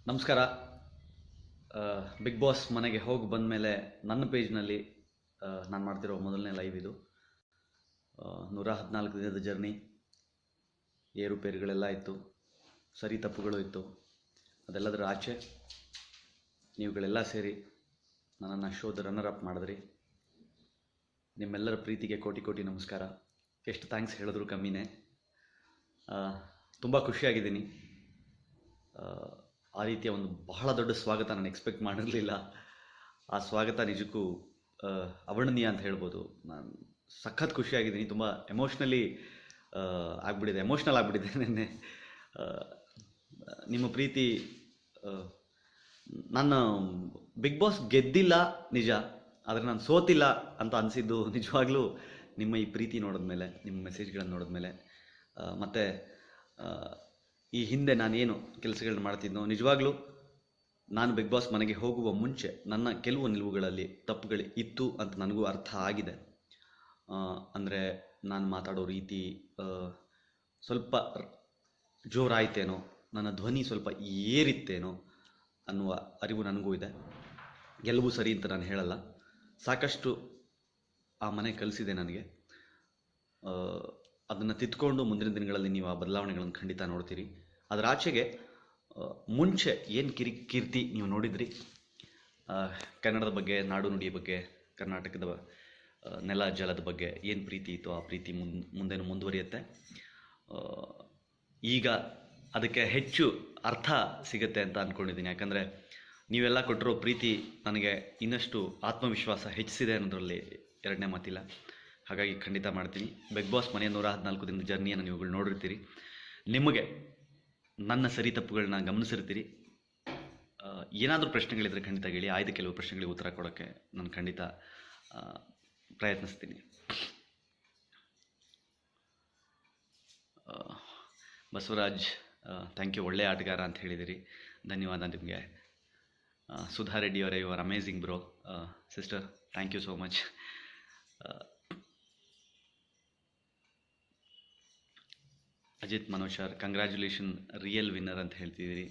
ನಮಸ್ಕಾರ. Big boss ಮನೆಗೆ ಹೋಗಿ ಬಂದ ಮೇಲೆ ನನ್ನ ಪೇಜ್ನಲ್ಲಿ ನಾನು ಮಾಡ್ತಿರೋ ಮೊದಲನೇ ಲೈವ್ ಇದು. 114 ದಿನದ ಜರ್ನಿ, ಏರುಪೇರುಗಳೆಲ್ಲ ಇತ್ತು, ಸರಿ ತಪ್ಪುಗಳು ಇತ್ತು. ಅದೆಲ್ಲದರ ಆಚೆ ನೀವುಗಳೆಲ್ಲ ಸೇರಿ ನನ್ನನ್ನು ಶೋದ ರನ್ನರ್ ಅಪ್ ಮಾಡಿದ್ರಿ. ನಿಮ್ಮೆಲ್ಲರ ಪ್ರೀತಿಗೆ ಕೋಟಿ ಕೋಟಿ ನಮಸ್ಕಾರ. ಎಷ್ಟು ಥ್ಯಾಂಕ್ಸ್ ಹೇಳಿದ್ರು ಕಮ್ಮಿನೇ. ತುಂಬ ಖುಷಿಯಾಗಿದ್ದೀನಿ. ಆ ರೀತಿಯ ಒಂದು ಬಹಳ ದೊಡ್ಡ ಸ್ವಾಗತ ನಾನು ಎಕ್ಸ್ಪೆಕ್ಟ್ ಮಾಡಿರಲಿಲ್ಲ. ಆ ಸ್ವಾಗತ ನಿಜಕ್ಕೂ ಅವರ್ಣನೀಯ ಅಂತ ಹೇಳ್ಬೋದು. ನಾನು ಸಖತ್ ಖುಷಿಯಾಗಿದ್ದೀನಿ. ತುಂಬ ಎಮೋಷ್ನಲ್ ಆಗಿಬಿಟ್ಟಿದೆ ನಿನ್ನೆ. ನಿಮ್ಮ ಪ್ರೀತಿ, ನಾನು ಬಿಗ್ ಬಾಸ್ ಗೆದ್ದಿಲ್ಲ ನಿಜ, ಆದರೆ ನಾನು ಸೋತಿಲ್ಲ ಅಂತ ಅನಿಸಿದ್ದು ನಿಜವಾಗ್ಲೂ ನಿಮ್ಮ ಈ ಪ್ರೀತಿ ನೋಡಿದ್ಮೇಲೆ, ನಿಮ್ಮ ಮೆಸೇಜ್ಗಳನ್ನು ನೋಡಿದ್ಮೇಲೆ, ಮತ್ತು ಈ ಹಿಂದೆ ನಾನೇನು ಕೆಲಸಗಳನ್ನ ಮಾಡ್ತಿದ್ನೋ, ನಿಜವಾಗ್ಲೂ ನಾನು ಬಿಗ್ ಬಾಸ್ ಮನೆಗೆ ಹೋಗುವ ಮುಂಚೆ ನನ್ನ ಕೆಲವು ನಿಲುವುಗಳಲ್ಲಿ ತಪ್ಪುಗಳು ಇತ್ತು ಅಂತ ನನಗೂ ಅರ್ಥ ಆಗಿದೆ. ಅಂದರೆ ನಾನು ಮಾತಾಡೋ ರೀತಿ ಸ್ವಲ್ಪ ಜೋರಾಯ್ತೇನೋ, ನನ್ನ ಧ್ವನಿ ಸ್ವಲ್ಪ ಏರಿತ್ತೇನೋ ಅನ್ನುವ ಅರಿವು ನನಗೂ ಇದೆ. ಎಲ್ಲವೂ ಸರಿ ಅಂತ ನಾನು ಹೇಳಲ್ಲ. ಸಾಕಷ್ಟು ಆ ಮನೆ ಕಲಿಸಿದೆ ನನಗೆ. ಅದನ್ನು ತಿದ್ಕೊಂಡು ಮುಂದಿನ ದಿನಗಳಲ್ಲಿ ನೀವು ಆ ಬದಲಾವಣೆಗಳನ್ನು ಖಂಡಿತ ನೋಡ್ತೀರಿ. ಅದರ ಆಚೆಗೆ ಮುಂಚೆ ಏನು ಕೀರ್ತಿ ನೀವು ನೋಡಿದ್ರಿ, ಕನ್ನಡದ ಬಗ್ಗೆ, ನಾಡು ನುಡಿಯ ಬಗ್ಗೆ, ಕರ್ನಾಟಕದ ನೆಲ ಜಲದ ಬಗ್ಗೆ ಏನು ಪ್ರೀತಿ ಇತ್ತು, ಆ ಪ್ರೀತಿ ಮುಂದೇನು ಮುಂದುವರಿಯುತ್ತೆ. ಈಗ ಅದಕ್ಕೆ ಹೆಚ್ಚು ಅರ್ಥ ಸಿಗುತ್ತೆ ಅಂತ ಅಂದ್ಕೊಂಡಿದ್ದೀನಿ. ಯಾಕಂದರೆ ನೀವೆಲ್ಲ ಕೊಟ್ಟಿರೋ ಪ್ರೀತಿ ನನಗೆ ಇನ್ನಷ್ಟು ಆತ್ಮವಿಶ್ವಾಸ ಹೆಚ್ಚಿಸಿದೆ ಅನ್ನೋದರಲ್ಲಿ ಎರಡನೇ ಮಾತಿಲ್ಲ. ಹಾಗಾಗಿ ಖಂಡಿತ ಮಾಡ್ತೀನಿ. ಬಿಗ್ ಬಾಸ್ ಮನೆಯ 114 ದಿನದ ಜರ್ನಿಯನ್ನು ನೀವುಗಳು ನೋಡಿರ್ತೀರಿ. ನಿಮಗೆ ನನ್ನ ಸರಿ ತಪ್ಪುಗಳನ್ನ ಗಮನಿಸಿರ್ತೀರಿ. ಏನಾದರೂ ಪ್ರಶ್ನೆಗಳಿದ್ರೆ ಖಂಡಿತ ಹೇಳಿ. ಆಯ್ದ ಕೆಲವು ಪ್ರಶ್ನೆಗಳಿಗೆ ಉತ್ತರ ಕೊಡೋಕ್ಕೆ ನಾನು ಖಂಡಿತ ಪ್ರಯತ್ನಿಸ್ತೀನಿ. ಬಸವರಾಜ್, ಥ್ಯಾಂಕ್ ಯು, ಒಳ್ಳೆಯ ಆಟಗಾರ ಅಂತ ಹೇಳಿದಿರಿ, ಧನ್ಯವಾದ ನಿಮಗೆ. ಸುಧಾ ರೆಡ್ಡಿ ಅವರೇ, you are amazing bro. Sister, thank you so much. Ajith Manoj sir, congratulation, real winner ಅಂತ ಹೇಳ್ತಿದ್ದೀರಿ.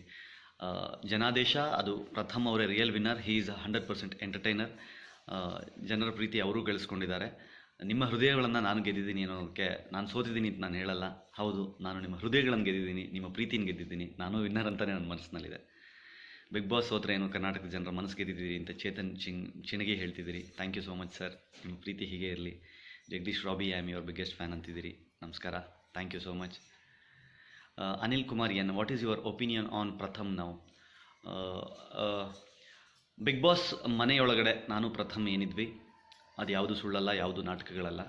ಜನಾದೇಶ, ಅದು ಪ್ರಥಮ್ ಅವರೇ real winner. He is 100% entertainer. ಜನರ ಪ್ರೀತಿ ಅವರೂ ಗಳಿಸ್ಕೊಂಡಿದ್ದಾರೆ. ನಿಮ್ಮ ಹೃದಯಗಳನ್ನು ನಾನು ಗೆದ್ದಿದ್ದೀನಿ ಅನ್ನೋದಕ್ಕೆ ನಾನು ಸೋತಿದ್ದೀನಿ ಅಂತ ನಾನು ಹೇಳಲ್ಲ. ಹೌದು, ನಾನು ನಿಮ್ಮ ಹೃದಯಗಳನ್ನು ಗೆದ್ದಿದ್ದೀನಿ, ನಿಮ್ಮ ಪ್ರೀತಿನ ಗೆದ್ದಿದ್ದೀನಿ. ನಾನು ವಿನ್ನರ್ ಅಂತಲೇ ನನ್ನ ಮನಸ್ಸಿನಲ್ಲಿದೆ. ಬಿಗ್ ಬಾಸ್ ಸೋತ್ರೆ ಏನು, ಕರ್ನಾಟಕದ ಜನರ ಮನಸ್ಸು ಗೆದ್ದಿದ್ದೀರಿ ಅಂತ ಚೇತನ್ ಚಿಣಗಿ ಹೇಳ್ತಿದ್ದೀರಿ. Thank you so much sir. ನಿಮ್ಮ ಪ್ರೀತಿ ಹೀಗೆ ಇರಲಿ. Jagadish Rabi, I am your biggest fan ಅಂತಿದ್ದೀರಿ. ನಮಸ್ಕಾರ, thank you so much. Anil Kumar N, what is your opinion on Pratham now? Bigg Boss ಮನೆಯೊಳಗಡೆ ನಾನು ಪ್ರಥಮ್ ಏನಿದ್ವಿ, ಅದು ಯಾವುದು ಸುಳ್ಳಲ್ಲ, ಯಾವುದು ನಾಟಕಗಳಲ್ಲ.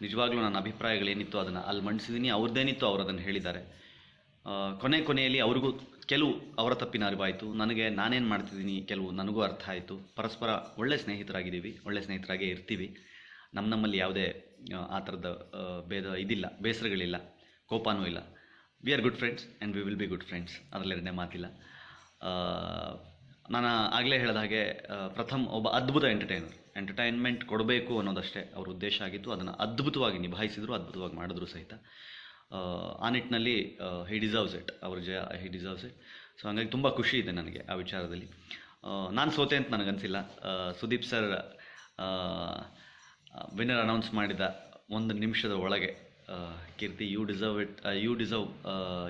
ನಿಜವಾಗ್ಲೂ ನನ್ನ ಅಭಿಪ್ರಾಯಗಳೇನಿತ್ತು ಅದನ್ನು ಅಲ್ಲಿ ಮಂಡಿಸಿದ್ದೀನಿ. ಅವ್ರದ್ದೇನಿತ್ತು ಅವ್ರು ಅದನ್ನು ಹೇಳಿದ್ದಾರೆ. ಕೊನೆಯಲ್ಲಿ ಅವ್ರಿಗೂ ಕೆಲವು ಅವರ ತಪ್ಪಿನ ಅರಿವಾಯಿತು, ನನಗೆ ನಾನೇನು ಮಾಡ್ತಿದ್ದೀನಿ ಕೆಲವು ನನಗೂ ಅರ್ಥ ಆಯಿತು. ಪರಸ್ಪರ ಒಳ್ಳೆ ಸ್ನೇಹಿತರಾಗಿದ್ದೀವಿ, ಒಳ್ಳೆ ಸ್ನೇಹಿತರಾಗೇ ಇರ್ತೀವಿ. ನಮ್ಮಲ್ಲಿ ಯಾವುದೇ ಆ ಥರದ ಬೇಸರಗಳಿಲ್ಲ, ಕೋಪನೂ ಇಲ್ಲ. We are good friends and we will be good friends, ಅದರಲ್ಲಿ ಎರಡನೇ ಮಾತಿಲ್ಲ. ನಾನು ಆಗಲೇ ಹೇಳಿದ ಹಾಗೆ ಪ್ರಥಮ್ ಒಬ್ಬ ಅದ್ಭುತ ಎಂಟರ್ಟೈನ್ಮೆಂಟ್ ಕೊಡಬೇಕು ಅನ್ನೋದಷ್ಟೇ ಅವ್ರ ಉದ್ದೇಶ ಆಗಿತ್ತು. ಅದನ್ನು ಅದ್ಭುತವಾಗಿ ನಿಭಾಯಿಸಿದ್ರು, ಅದ್ಭುತವಾಗಿ ಮಾಡಿದ್ರು ಸಹಿತ. ಆ ನಿಟ್ಟಿನಲ್ಲಿ ಹಿ ಡಿಸರ್ವ್ಸ್ ಇಟ್, ಅವ್ರ ಜಯ, ಹಿ ಡಿಸರ್ವ್ಸ್ ಇಟ್. ಸೊ ಹಾಗಾಗಿ ತುಂಬ ಖುಷಿ ಇದೆ ನನಗೆ ಆ ವಿಚಾರದಲ್ಲಿ. ನಾನು ಸೋತೆ ಅಂತ ನನಗನ್ಸಿಲ್ಲ. ಸುದೀಪ್ ಸರ್ ವಿನ್ನರ್ ಅನೌನ್ಸ್ ಮಾಡಿದ 1 ನಿಮಿಷದ ಒಳಗೆ ಕೀರ್ತಿ,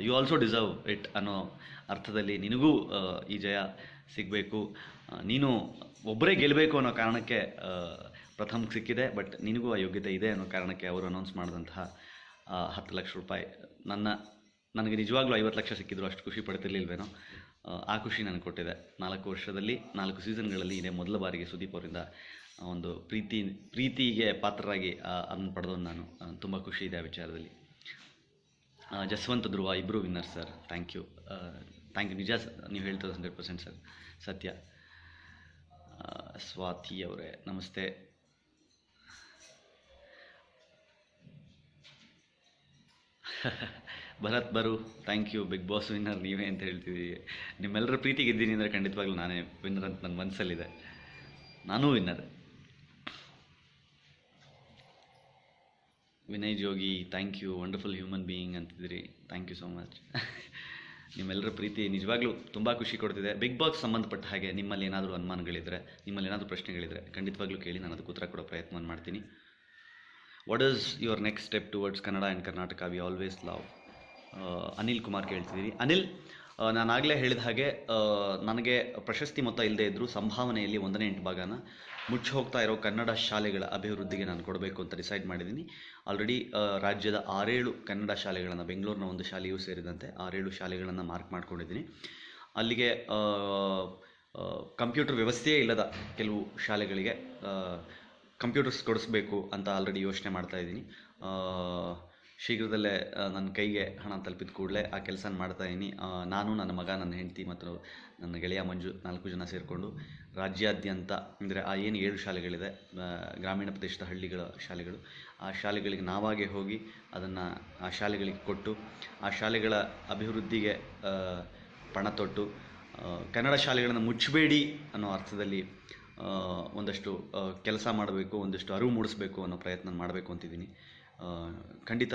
ಯು ಆಲ್ಸೋ ಡಿಸರ್ವ್ ಇಟ್ ಅನ್ನೋ ಅರ್ಥದಲ್ಲಿ ನಿನಗೂ ಈ ಜಯ ಸಿಗಬೇಕು, ನೀನು ಒಬ್ಬರೇ ಗೆಲ್ಲಬೇಕು ಅನ್ನೋ ಕಾರಣಕ್ಕೆ ಪ್ರಥಮ್ಗೆ ಸಿಕ್ಕಿದೆ. ಬಟ್ ನಿನಗೂ ಆ ಯೋಗ್ಯತೆ ಇದೆ ಅನ್ನೋ ಕಾರಣಕ್ಕೆ ಅವರು ಅನೌನ್ಸ್ ಮಾಡಿದಂತಹ 10 ಲಕ್ಷ ರೂಪಾಯಿ ನನಗೆ ನಿಜವಾಗ್ಲೂ 50 ಲಕ್ಷ ಸಿಕ್ಕಿದ್ರು ಅಷ್ಟು ಖುಷಿ ಪಡ್ತಿರ್ಲಿಲ್ವೇನೋ. ಆ ಖುಷಿ ನನಗೆ ಕೊಟ್ಟಿದೆ. 4 ವರ್ಷದಲ್ಲಿ 4 ಸೀಸನ್ಗಳಲ್ಲಿ ಇದೇ ಮೊದಲ ಬಾರಿಗೆ ಸುದೀಪ್ ಅವರಿಂದ ಒಂದು ಪ್ರೀತಿಗೆ ಪಾತ್ರರಾಗಿ ಅದನ್ನು ಪಡೆದವನು ನಾನು. ತುಂಬ ಖುಷಿ ಇದೆ ಆ ವಿಚಾರದಲ್ಲಿ. ಜಸ್ವಂತ್, ಧ್ರುವ ಇಬ್ಬರು ವಿನ್ನರ್ ಸರ್. ಥ್ಯಾಂಕ್ ಯು ನಿಜ ನೀವು ಹೇಳ್ತದೆ 100% ಸರ್, ಸತ್ಯ. ಸ್ವಾತಿ ಅವರೇ ನಮಸ್ತೆ. ಭರತ್ ಬರು, thank you. Bigg Boss winner ನೀವೇ ಅಂತ ಹೇಳ್ತಿದ್ದೀವಿ. ನಿಮ್ಮೆಲ್ಲರ ಪ್ರೀತಿ ಗೆದ್ದೀನಿ ಅಂದರೆ ಖಂಡಿತವಾಗ್ಲೂ ನಾನೇ ವಿನ್ನರ್ ಅಂತ ನನ್ನ ಮನಸ್ಸಲ್ಲಿದೆ. ನಾನೂ winner. Vinay Jogi, thank you, wonderful human being ಅಂತಿದ್ದೀರಿ. Thank you so much. ನಿಮ್ಮೆಲ್ಲರ ಪ್ರೀತಿ ನಿಜವಾಗ್ಲೂ ತುಂಬ ಖುಷಿ ಕೊಡ್ತಿದೆ. ಬಿಗ್ ಬಾಸ್ ಸಂಬಂಧಪಟ್ಟ ಹಾಗೆ ನಿಮ್ಮಲ್ಲಿ ಏನಾದರೂ ಅನುಮಾನಗಳಿದ್ದರೆ, ನಿಮ್ಮಲ್ಲಿ ಏನಾದರೂ ಪ್ರಶ್ನೆಗಳಿದ್ದರೆ ಖಂಡಿತವಾಗ್ಲೂ ಕೇಳಿ, ನಾನು ಅದಕ್ಕೆ ಉತ್ತರ ಕೊಡೋ ಪ್ರಯತ್ನವನ್ನು ಮಾಡ್ತೀನಿ. What is your next step towards Kannada and Karnataka we always love? Anil Kumar ಕೇಳ್ತಿದ್ದೀನಿ. ಅನಿಲ್, ನಾನಾಗಲೇ ಹೇಳಿದ ಹಾಗೆ ನನಗೆ ಪ್ರಶಸ್ತಿ ಮೊತ್ತ ಇಲ್ಲದೆ ಇದ್ದರೂ ಸಂಭಾವನೆಯಲ್ಲಿ 1/8 ಭಾಗನ ಮುಚ್ಚಿ ಹೋಗ್ತಾ ಇರೋ ಕನ್ನಡ ಶಾಲೆಗಳ ಅಭಿವೃದ್ಧಿಗೆ ನಾನು ಕೊಡಬೇಕು ಅಂತ ಡಿಸೈಡ್ ಮಾಡಿದ್ದೀನಿ. ಆಲ್ರೆಡಿ ರಾಜ್ಯದ 6-7 ಕನ್ನಡ ಶಾಲೆಗಳನ್ನು, ಬೆಂಗಳೂರಿನ ಒಂದು ಶಾಲೆಯೂ ಸೇರಿದಂತೆ 6-7 ಶಾಲೆಗಳನ್ನು ಮಾರ್ಕ್ ಮಾಡ್ಕೊಂಡಿದ್ದೀನಿ. ಅಲ್ಲಿಗೆ ಕಂಪ್ಯೂಟರ್ ವ್ಯವಸ್ಥೆಯೇ ಇಲ್ಲದ ಕೆಲವು ಶಾಲೆಗಳಿಗೆ ಕಂಪ್ಯೂಟರ್ಸ್ ಕೊಡಿಸ್ಬೇಕು ಅಂತ ಆಲ್ರೆಡಿ ಯೋಚನೆ ಮಾಡ್ತಾಯಿದ್ದೀನಿ. ಶೀಘ್ರದಲ್ಲೇ ನನ್ನ ಕೈಗೆ ಹಣ ತಲುಪಿದ ಕೂಡಲೇ ಆ ಕೆಲಸ ಮಾಡ್ತಾಯಿದ್ದೀನಿ. ನಾನು, ನನ್ನ ಮಗ, ನನ್ನ ಹೆಂಡತಿ ಮತ್ತು ನನ್ನ ಗೆಳೆಯ ಮಂಜು 4 ಜನ ಸೇರಿಕೊಂಡು ರಾಜ್ಯಾದ್ಯಂತ, ಅಂದರೆ ಆ ಏನು 7 ಶಾಲೆಗಳಿದೆ, ಗ್ರಾಮೀಣ ಪ್ರದೇಶದ ಹಳ್ಳಿಗಳ ಶಾಲೆಗಳು, ಆ ಶಾಲೆಗಳಿಗೆ ನಾವಾಗೇ ಹೋಗಿ ಅದನ್ನು ಆ ಶಾಲೆಗಳಿಗೆ ಕೊಟ್ಟು ಆ ಶಾಲೆಗಳ ಅಭಿವೃದ್ಧಿಗೆ ಪಣ ತೊಟ್ಟು, ಕನ್ನಡ ಶಾಲೆಗಳನ್ನು ಮುಚ್ಚಬೇಡಿ ಅನ್ನೋ ಅರ್ಥದಲ್ಲಿ ಒಂದಷ್ಟು ಕೆಲಸ ಮಾಡಬೇಕು, ಒಂದಷ್ಟು ಅರಿವು ಮೂಡಿಸ್ಬೇಕು ಅನ್ನೋ ಪ್ರಯತ್ನ ಮಾಡಬೇಕು ಅಂತಿದ್ದೀನಿ. ಖಂಡಿತ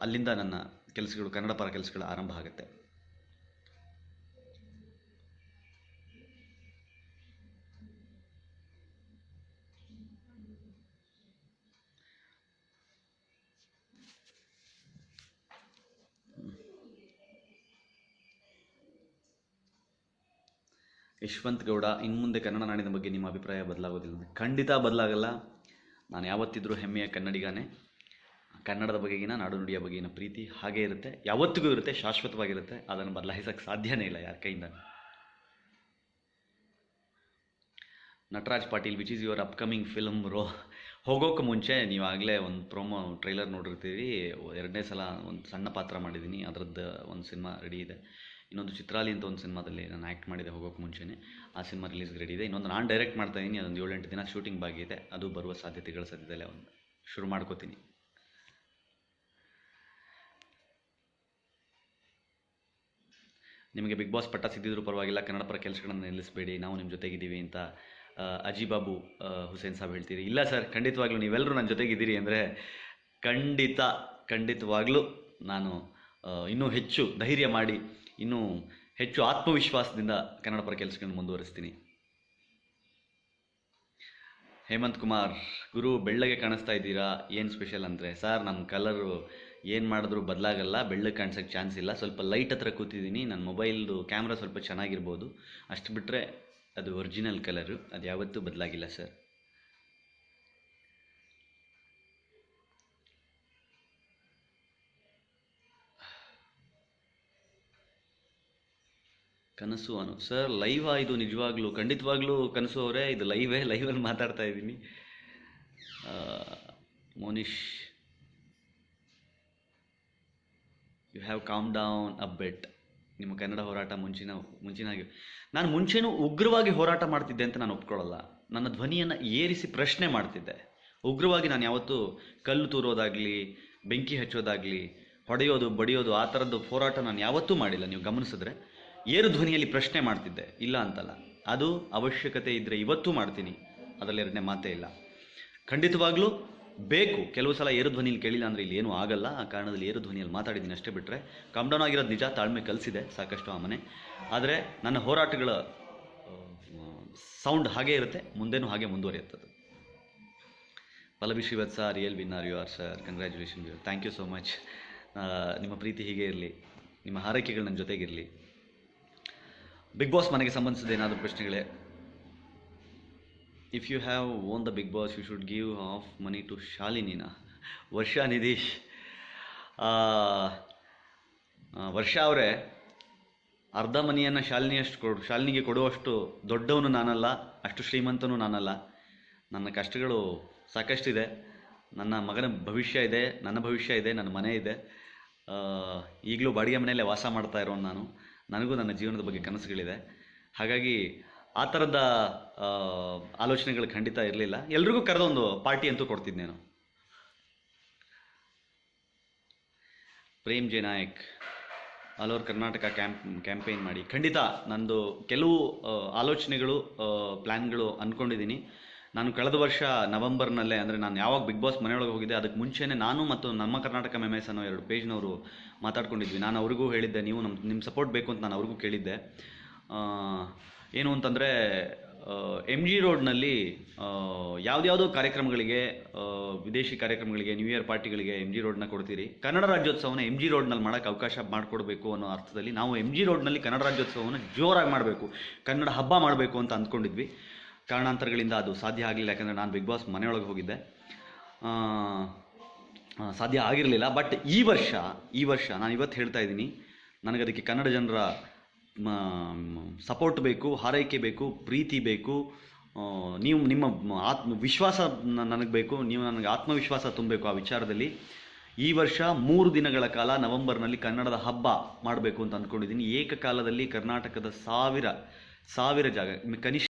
ಅಲ್ಲಿಂದ ನನ್ನ ಕೆಲಸಗಳು, ಕನ್ನಡ ಪರ ಕೆಲಸಗಳು ಆರಂಭ ಆಗುತ್ತೆ. ಯಶವಂತ್ ಗೌಡ, ಇನ್ನು ಮುಂದೆ ಕನ್ನಡ ನಾಡಿನ ಬಗ್ಗೆ ನಿಮ್ಮ ಅಭಿಪ್ರಾಯ ಬದಲಾಗೋದಿಲ್ಲ? ಖಂಡಿತ ಬದಲಾಗಲ್ಲ. ನಾನು ಯಾವತ್ತಿದ್ರೂ ಹೆಮ್ಮೆಯ ಕನ್ನಡಿಗನೇ. ಕನ್ನಡದ ಬಗೆಗಿನ, ನಾಡು ನುಡಿಯ ಬಗೆಗಿನ ಪ್ರೀತಿ ಹಾಗೇ ಇರುತ್ತೆ, ಯಾವತ್ತಿಗೂ ಇರುತ್ತೆ, ಶಾಶ್ವತವಾಗಿರುತ್ತೆ. ಅದನ್ನು ಬದಲಾಯಿಸೋಕ್ಕೆ ಸಾಧ್ಯನೇ ಇಲ್ಲ ಯಾರ ಕೈಯಿಂದ. Nataraj Patil, which is your upcoming film ಹೋಗೋಕ್ಕೆ ಮುಂಚೆ ನೀವಾಗಲೇ ಒಂದು ಪ್ರೋಮೋ ಟ್ರೈಲರ್ ನೋಡಿರ್ತೀವಿ. 2ನೇ ಸಲ ಒಂದು ಸಣ್ಣ ಪಾತ್ರ ಮಾಡಿದ್ದೀನಿ, ಅದರದ್ದು ಒಂದು ಸಿನಿಮಾ ರೆಡಿ ಇದೆ. ಇನ್ನೊಂದು ಚಿತ್ರಾಲಿ ಅಂತ ಒಂದು ಸಿನಿಮಾದಲ್ಲಿ ನಾನು ಆ್ಯಕ್ಟ್ ಮಾಡಿದೆ ಹೋಗೋಕ್ಕೆ ಮುಂಚೆನೇ. ಆ ಸಿನಿಮಾ ರಿಲೀಸ್ಗೆ ರೆಡಿ ಇದೆ. ಇನ್ನೊಂದು ನಾನು ಡೈರೆಕ್ಟ್ ಮಾಡ್ತಾಯಿದ್ದೀನಿ, ಅದೊಂದು 7-8 ದಿನ ಶೂಟಿಂಗ್ ಬಾಕಿ ಇದೆ. ಅದು ಬರುವ ಸಾಧ್ಯತೆಗಳು ಸದ್ಯದಲ್ಲೇ ಒಂದು ಶುರು ಮಾಡ್ಕೋತೀನಿ. ನಿಮಗೆ ಬಿಗ್ ಬಾಸ್ ಪಟ್ಟ ಸಿದ್ದಿದ್ರೂ ಪರವಾಗಿಲ್ಲ, ಕನ್ನಡ ಪರ ಕೆಲಸಗಳನ್ನು ನಿಲ್ಲಿಸಬೇಡಿ, ನಾವು ನಿಮ್ಮ ಜೊತೆಗಿದ್ದೀವಿ ಅಂತ ಅಜಿಬಾಬು ಹುಸೇನ್ ಸಾಬ್ ಹೇಳ್ತೀರಿ. ಇಲ್ಲ ಸರ್, ಖಂಡಿತವಾಗ್ಲೂ ನೀವೆಲ್ಲರೂ ನನ್ನ ಜೊತೆಗಿದ್ದೀರಿ ಅಂದರೆ ಖಂಡಿತವಾಗ್ಲೂ ನಾನು ಇನ್ನೂ ಹೆಚ್ಚು ಧೈರ್ಯ ಮಾಡಿ, ಇನ್ನೂ ಹೆಚ್ಚು ಆತ್ಮವಿಶ್ವಾಸದಿಂದ ಕನ್ನಡ ಪರ ಕೆಲಸಗಳನ್ನು ಮುಂದುವರಿಸ್ತೀನಿ. ಹೇಮಂತ್ ಕುಮಾರ್, ಗುರು ಬೆಳ್ಳಗೆ ಕಾಣಿಸ್ತಾ ಇದ್ದೀರಾ, ಏನು ಸ್ಪೆಷಲ್ ಅಂದರೆ? ಸರ್, ನಮ್ಮ ಕಲರು ಏನು ಮಾಡಿದ್ರೂ ಬದಲಾಗಲ್ಲ, ಬೆಳ್ಳಗೆ ಕಾಣಿಸೋಕ್ಕೆ ಚಾನ್ಸ್ ಇಲ್ಲ. ಸ್ವಲ್ಪ ಲೈಟ್ ಹತ್ರ ಕೂತಿದ್ದೀನಿ, ನನ್ನ ಮೊಬೈಲ್ದು ಕ್ಯಾಮ್ರಾ ಸ್ವಲ್ಪ ಚೆನ್ನಾಗಿರ್ಬೋದು, ಅಷ್ಟು ಬಿಟ್ಟರೆ ಅದು ಒರಿಜಿನಲ್ ಕಲರು, ಅದು ಯಾವತ್ತೂ ಬದಲಾಗಿಲ್ಲ ಸರ್. ಕನಸು ಅನು ಸರ್, ಲೈವಾ ಇದು? ನಿಜವಾಗ್ಲೂ ಖಂಡಿತವಾಗ್ಲೂ ಕನಸು ಅವರೇ, ಇದು ಲೈವಲ್ಲಿ ಮಾತಾಡ್ತಾ ಇದ್ದೀನಿ. Monish, you have calm down a bit. ನಿಮ್ಮ ಕನ್ನಡ ಹೋರಾಟ ಮುಂಚಿನಾಗಿ ನಾನು ಮುಂಚೆನೂ ಉಗ್ರವಾಗಿ ಹೋರಾಟ ಮಾಡ್ತಿದ್ದೆ ಅಂತ ನಾನು ಒಪ್ಕೊಳ್ಳಲ್ಲ. ನನ್ನ ಧ್ವನಿಯನ್ನು ಏರಿಸಿ ಪ್ರಶ್ನೆ ಮಾಡ್ತಿದ್ದೆ. ಉಗ್ರವಾಗಿ ನಾನು ಯಾವತ್ತೂ ಕಲ್ಲು ತೂರೋದಾಗಲಿ, ಬೆಂಕಿ ಹಚ್ಚೋದಾಗಲಿ, ಹೊಡೆಯೋದು ಬಡಿಯೋದು ಆ ಥರದ್ದು ಹೋರಾಟ ನಾನು ಯಾವತ್ತೂ ಮಾಡಿಲ್ಲ. ನೀವು ಗಮನಿಸಿದ್ರೆ ಏರು ಧ್ವನಿಯಲ್ಲಿ ಪ್ರಶ್ನೆ ಮಾಡ್ತಿದ್ದೆ, ಇಲ್ಲ ಅಂತಲ್ಲ. ಅದು ಅವಶ್ಯಕತೆ ಇದ್ದರೆ ಇವತ್ತೂ ಮಾಡ್ತೀನಿ, ಅದರಲ್ಲಿ 2ನೇ ಮಾತೇ ಇಲ್ಲ. ಖಂಡಿತವಾಗ್ಲೂ ಬೇಕು. ಕೆಲವು ಸಲ ಏರು ಧ್ವನಿಯಲ್ಲಿ ಕೇಳಿಲ್ಲ ಅಂದರೆ ಇಲ್ಲಿ ಏನೂ ಆಗಲ್ಲ. ಆ ಕಾರಣದಲ್ಲಿ ಏರು ಧ್ವನಿಯಲ್ಲಿ ಮಾತಾಡಿದ್ದೀನಿ ಅಷ್ಟೇ. ಬಿಟ್ಟರೆ ಕಾಮ್ ಡೌನ್ ಆಗಿರೋದು ನಿಜ, ತಾಳ್ಮೆ ಕಲಿಸಿದೆ ಸಾಕಷ್ಟು ಆ ಮನೆ. ಆದರೆ ನನ್ನ ಹೋರಾಟಗಳ ಸೌಂಡ್ ಹಾಗೇ ಇರುತ್ತೆ, ಮುಂದೇನೂ ಹಾಗೆ ಮುಂದುವರಿಯುತ್ತದೆ. Pallavi Srivatsa, real winner you are sir, congratulation you. Thank you so much. ನಿಮ್ಮ ಪ್ರೀತಿ ಹೀಗೆ ಇರಲಿ, ನಿಮ್ಮ ಹಾರೈಕೆಗಳು ನನ್ನ ಜೊತೆಗಿರಲಿ. ಬಿಗ್ ಬಾಸ್ ಮನೆಗೆ ಸಂಬಂಧಿಸಿದ ಏನಾದರೂ ಪ್ರಶ್ನೆಗಳೇ? If you have won the Bigg Boss you should give half money to ಶಾಲಿನಿನಾ? ವರ್ಷಾ ನಿಧೀಶ್, ವರ್ಷಾ ಅವರೇ, ಅರ್ಧ ಮನಿಯನ್ನು ಶಾಲಿನಿಗೆ ಕೊಡುವಷ್ಟು ದೊಡ್ಡವನು ನಾನಲ್ಲ, ಅಷ್ಟು ಶ್ರೀಮಂತನೂ ನಾನಲ್ಲ. ನನ್ನ ಕಷ್ಟಗಳು ಸಾಕಷ್ಟಿದೆ. ನನ್ನ ಮಗನ ಭವಿಷ್ಯ ಇದೆ, ನನ್ನ ಭವಿಷ್ಯ ಇದೆ, ನನ್ನ ಮನೆ ಇದೆ. ಈಗಲೂ ಬಾಡಿಗೆ ಮನೆಯಲ್ಲೇ ವಾಸ ಮಾಡ್ತಾ ಇರೋನು ನಾನು. ನನಗೂ ನನ್ನ ಜೀವನದ ಬಗ್ಗೆ ಕನಸುಗಳಿದೆ. ಹಾಗಾಗಿ ಆ ಥರದ ಆಲೋಚನೆಗಳು ಖಂಡಿತ ಇರಲಿಲ್ಲ. ಎಲ್ರಿಗೂ ಕರೆದ ಒಂದು ಪಾರ್ಟಿ ಅಂತೂ ಕೊಡ್ತಿದ್ನೇನು. Prem J Nayak, all over Karnataka campaign ಮಾಡಿ. ಖಂಡಿತ ನಂದು ಕೆಲವು ಆಲೋಚನೆಗಳು, ಪ್ಲ್ಯಾನ್ಗಳು ಅಂದ್ಕೊಂಡಿದ್ದೀನಿ. ನಾನು ಕಳೆದ ವರ್ಷ ನವೆಂಬರ್ನಲ್ಲೇ, ಅಂದರೆ ನಾನು ಯಾವಾಗ ಬಿಗ್ ಬಾಸ್ ಮನೆಯೊಳಗೆ ಹೋಗಿದ್ದೆ ಅದಕ್ಕೆ ಮುಂಚೆನೇ ನಾನು ಮತ್ತು ನಮ್ಮ ಕರ್ನಾಟಕ ಮೆಮೆಸ್ ಅನ್ನೋ 2 ಪೇಜ್ನವರು ಮಾತಾಡ್ಕೊಂಡಿದ್ವಿ. ನಾನು ಅವ್ರಿಗೂ ಹೇಳಿದ್ದೆ, ನೀವು ನಿಮ್ಮ ಸಪೋರ್ಟ್ ಬೇಕು ಅಂತ ನಾನು ಅವ್ರಿಗೂ ಕೇಳಿದ್ದೆ. ಆ, ಏನು ಅಂತಂದರೆ ಎಮ್ ಜಿ ರೋಡ್ನಲ್ಲಿ ಯಾವುದ್ಯಾವುದೋ ಕಾರ್ಯಕ್ರಮಗಳಿಗೆ, ವಿದೇಶಿ ಕಾರ್ಯಕ್ರಮಗಳಿಗೆ, ನ್ಯೂ ಇಯರ್ ಪಾರ್ಟಿಗಳಿಗೆ ಎಮ್ ಜಿ ರೋಡ್ನ ಕೊಡ್ತೀರಿ, ಕನ್ನಡ ರಾಜ್ಯೋತ್ಸವನ ಎಮ್ ಜಿ ರೋಡ್ನಲ್ಲಿ ಮಾಡೋಕ್ಕೆ ಅವಕಾಶ ಮಾಡಿಕೊಡ್ಬೇಕು ಅನ್ನೋ ಅರ್ಥದಲ್ಲಿ ನಾವು ಎಮ್ ಜಿ ರೋಡ್ನಲ್ಲಿ ಕನ್ನಡ ರಾಜ್ಯೋತ್ಸವವನ್ನು ಜೋರಾಗಿ ಮಾಡಬೇಕು, ಕನ್ನಡ ಹಬ್ಬ ಮಾಡಬೇಕು ಅಂತ ಅಂದ್ಕೊಂಡಿದ್ವಿ. ಕಾರಣಾಂತರಗಳಿಂದ ಅದು ಸಾಧ್ಯ ಆಗಲಿಲ್ಲ, ಯಾಕಂದರೆ ನಾನು ಬಿಗ್ ಬಾಸ್ ಮನೆಯೊಳಗೆ ಹೋಗಿದ್ದೆ, ಸಾಧ್ಯ ಆಗಿರಲಿಲ್ಲ. ಬಟ್ ಈ ವರ್ಷ ನಾನು ಇವತ್ತು ಹೇಳ್ತಾ ಇದ್ದೀನಿ, ನನಗದಕ್ಕೆ ಕನ್ನಡ ಜನರ ಸಪೋರ್ಟ್ ಬೇಕು, ಹಾರೈಕೆ ಬೇಕು, ಪ್ರೀತಿ ಬೇಕು, ನೀವು ನಿಮ್ಮ ವಿಶ್ವಾಸ ನನಗೆ ಬೇಕು, ನೀವು ನನಗೆ ಆತ್ಮವಿಶ್ವಾಸ ತುಂಬಬೇಕು ಆ ವಿಚಾರದಲ್ಲಿ. ಈ ವರ್ಷ 3 ದಿನಗಳ ಕಾಲ ನವೆಂಬರ್ನಲ್ಲಿ ಕನ್ನಡದ ಹಬ್ಬ ಮಾಡಬೇಕು ಅಂತ ಅಂದ್ಕೊಂಡಿದ್ದೀನಿ. ಏಕಕಾಲದಲ್ಲಿ ಕರ್ನಾಟಕದ ಸಾವಿರ ಜಾಗ, ಕನಿಷ್ಠ